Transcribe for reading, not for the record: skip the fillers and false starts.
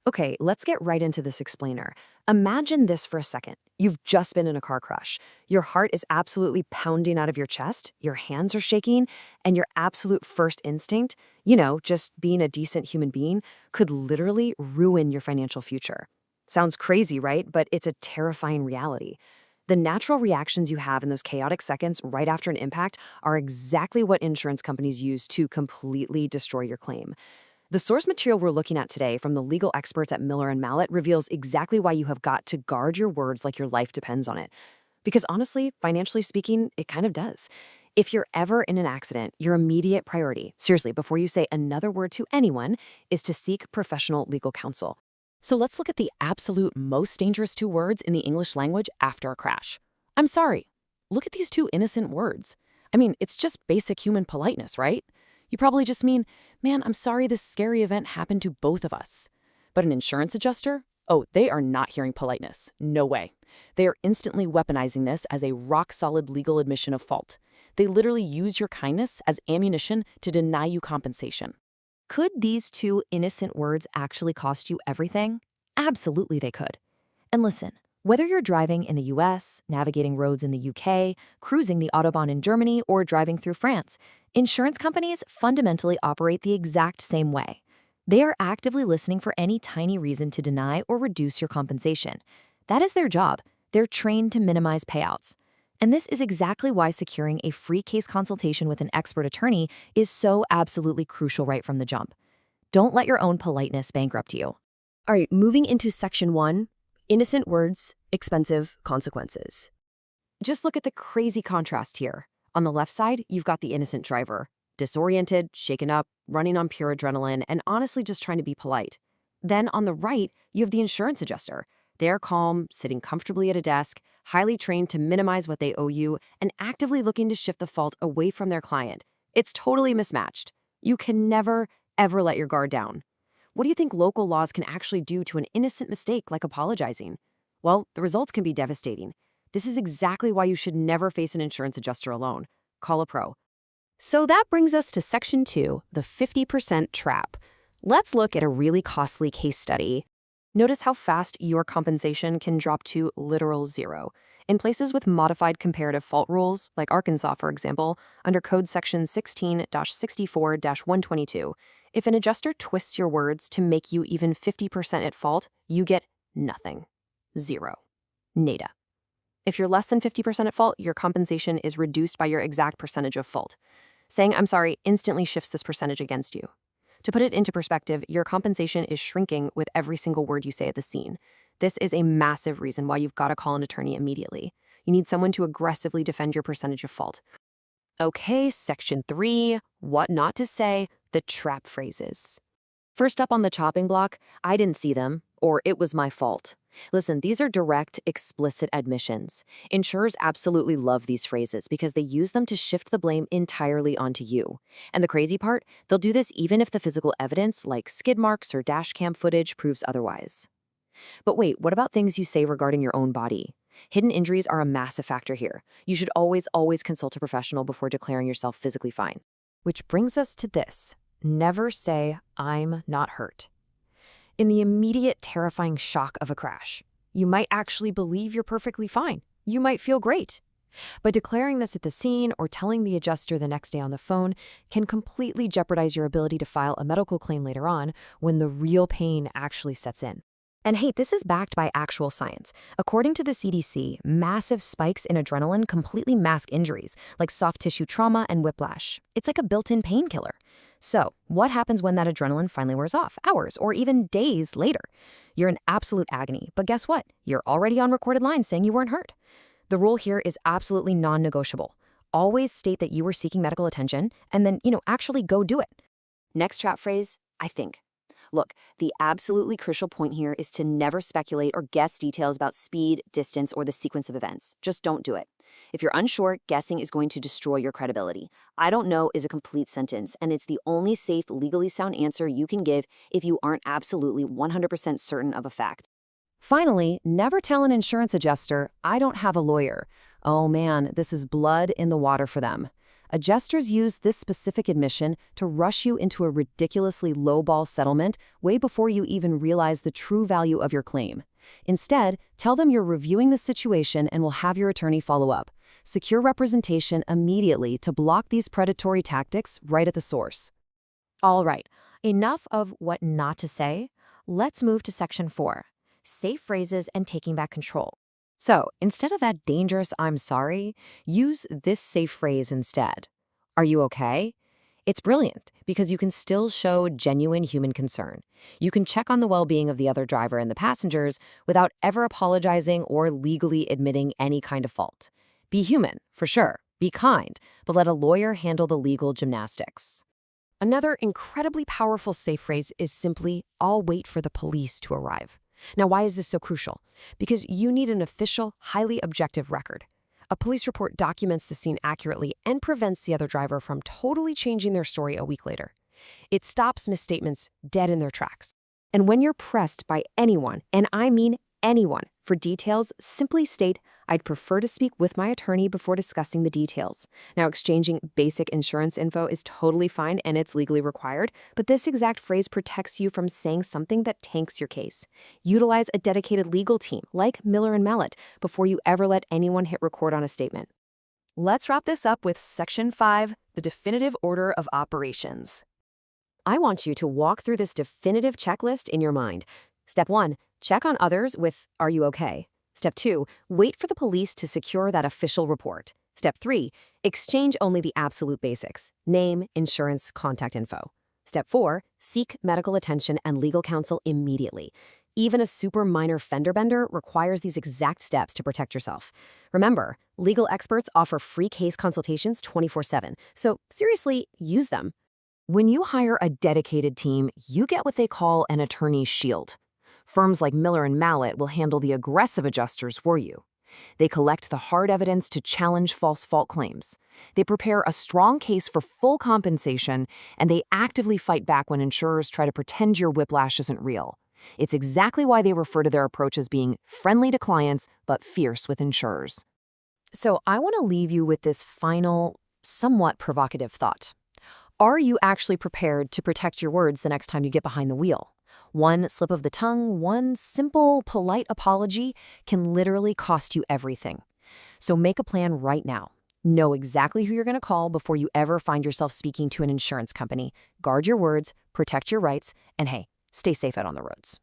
Okay, let's get right into this explainer. Imagine this for a second. You've just been in a car crash. Your heart is absolutely pounding out of your chest, your hands are shaking, and your absolute first instinct, just being a decent human being, could literally ruin your financial future. Sounds crazy, right? But it's a terrifying reality. The natural reactions you have in those chaotic seconds right after an impact are exactly what insurance companies use to completely destroy your claim. The source material we're looking at today from the legal experts at Miller and Mallet reveals exactly why you have got to guard your words like your life depends on it. Because honestly, financially speaking, it kind of does. If you're ever in an accident, your immediate priority, seriously, before you say another word to anyone, is to seek professional legal counsel. So let's look at the absolute most dangerous two words in the English language after a crash. I'm sorry. Look at these two innocent words. I mean, it's just basic human politeness, right? You probably just mean, man, I'm sorry this scary event happened to both of us. But an insurance adjuster? Oh, they are not hearing politeness. No way. They are instantly weaponizing this as a rock-solid legal admission of fault. They literally use your kindness as ammunition to deny you compensation. Could these two innocent words actually cost you everything? Absolutely they could. And listen, whether you're driving in the US, navigating roads in the UK, cruising the Autobahn in Germany, or driving through France, insurance companies fundamentally operate the exact same way. They are actively listening for any tiny reason to deny or reduce your compensation. That is their job. They're trained to minimize payouts. And this is exactly why securing a free case consultation with an expert attorney is so absolutely crucial right from the jump. Don't let your own politeness bankrupt you. All right, moving into section 1, innocent words, expensive consequences. Just look at the crazy contrast here. On the left side, you've got the innocent driver, disoriented, shaken up, running on pure adrenaline, and honestly just trying to be polite. Then on the right, you have the insurance adjuster. They're calm, sitting comfortably at a desk, highly trained to minimize what they owe you, and actively looking to shift the fault away from their client. It's totally mismatched. You can never, ever let your guard down. What do you think local laws can actually do to an innocent mistake like apologizing? Well, the results can be devastating. This is exactly why you should never face an insurance adjuster alone. Call a pro. So that brings us to Section 2, the 50% trap. Let's look at a really costly case study. Notice how fast your compensation can drop to literal zero. In places with modified comparative fault rules, like Arkansas, for example, under Code Section 16-64-122, if an adjuster twists your words to make you even 50% at fault, you get nothing. Zero. Nada. If you're less than 50% at fault, your compensation is reduced by your exact percentage of fault. Saying I'm sorry instantly shifts this percentage against you. To put it into perspective, your compensation is shrinking with every single word you say at the scene. This is a massive reason why you've got to call an attorney immediately. You need someone to aggressively defend your percentage of fault. Okay, Section 3, what not to say, the trap phrases. First up on the chopping block, I didn't see them, or it was my fault. Listen, these are direct, explicit admissions. Insurers absolutely love these phrases because they use them to shift the blame entirely onto you. And the crazy part, they'll do this even if the physical evidence, like skid marks or dash cam footage, proves otherwise. But wait, what about things you say regarding your own body? Hidden injuries are a massive factor here. You should always consult a professional before declaring yourself physically fine. Which brings us to this. Never say, I'm not hurt. In the immediate terrifying shock of a crash, you might actually believe you're perfectly fine. You might feel great. But declaring this at the scene or telling the adjuster the next day on the phone can completely jeopardize your ability to file a medical claim later on when the real pain actually sets in. And hey, this is backed by actual science. According to the CDC, massive spikes in adrenaline completely mask injuries, like soft tissue trauma and whiplash. It's like a built-in painkiller. So, what happens when that adrenaline finally wears off, hours or even days later? You're in absolute agony, but guess what? You're already on recorded lines saying you weren't hurt. The rule here is absolutely non-negotiable. Always state that you were seeking medical attention and then, actually go do it. Next trap phrase, I think. Look, the absolutely crucial point here is to never speculate or guess details about speed, distance, or the sequence of events. Just don't do it. If you're unsure, guessing is going to destroy your credibility. I don't know is a complete sentence, and it's the only safe, legally sound answer you can give if you aren't absolutely 100% certain of a fact. Finally, never tell an insurance adjuster, I don't have a lawyer. Oh man, this is blood in the water for them. Adjusters use this specific admission to rush you into a ridiculously lowball settlement way before you even realize the true value of your claim. Instead, tell them you're reviewing the situation and will have your attorney follow up. Secure representation immediately to block these predatory tactics right at the source. All right, enough of what not to say. Let's move to Section 4, safe phrases and taking back control. So, instead of that dangerous "I'm sorry," use this safe phrase instead. "Are you okay?" It's brilliant because you can still show genuine human concern. You can check on the well-being of the other driver and the passengers without ever apologizing or legally admitting any kind of fault. Be human, for sure. Be kind, but let a lawyer handle the legal gymnastics. Another incredibly powerful safe phrase is simply, "I'll wait for the police to arrive." Now, why is this so crucial? Because you need an official, highly objective record. A police report documents the scene accurately and prevents the other driver from totally changing their story a week later. It stops misstatements dead in their tracks. And when you're pressed by anyone, and I mean anyone, for details, simply state, "I'd prefer to speak with my attorney before discussing the details." Now, exchanging basic insurance info is totally fine and it's legally required, but this exact phrase protects you from saying something that tanks your case. Utilize a dedicated legal team, like Miller and Mallet, before you ever let anyone hit record on a statement. Let's wrap this up with Section 5, the definitive order of operations. I want you to walk through this definitive checklist in your mind. Step 1, check on others with "Are you okay?" Step 2, wait for the police to secure that official report. Step 3, exchange only the absolute basics: name, insurance, contact info. Step 4, seek medical attention and legal counsel immediately. Even a super minor fender bender requires these exact steps to protect yourself. Remember, legal experts offer free case consultations 24/7, so seriously, use them. When you hire a dedicated team, you get what they call an attorney's shield. Firms like Miller and Mallet will handle the aggressive adjusters for you. They collect the hard evidence to challenge false fault claims. They prepare a strong case for full compensation, and they actively fight back when insurers try to pretend your whiplash isn't real. It's exactly why they refer to their approach as being friendly to clients but fierce with insurers. So I want to leave you with this final, somewhat provocative thought. Are you actually prepared to protect your words the next time you get behind the wheel? One slip of the tongue, one simple, polite apology can literally cost you everything. So make a plan right now. Know exactly who you're going to call before you ever find yourself speaking to an insurance company. Guard your words, protect your rights, and hey, stay safe out on the roads.